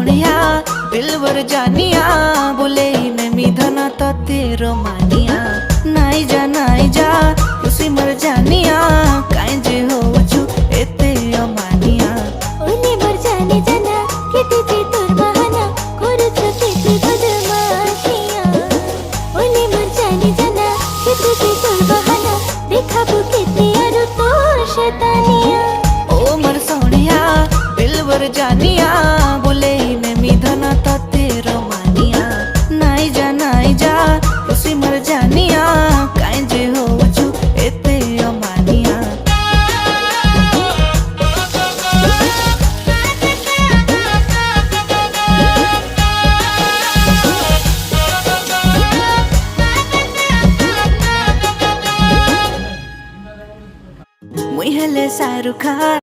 सोनिया दिलवर जानिया बोले मैं मिधना तो तेरो मानिया नाई जा खुशी मर जानिया काई जे हो छु एते अमानिया ओले मर जाने जाना केते जे तोर बहाना करछ केते बदमाशिया ओले मर जाने जाना केते जे तोर बहाना देखाबो केते आरो तो शैतानिया ओ मर सोनिया दिलवर जानिया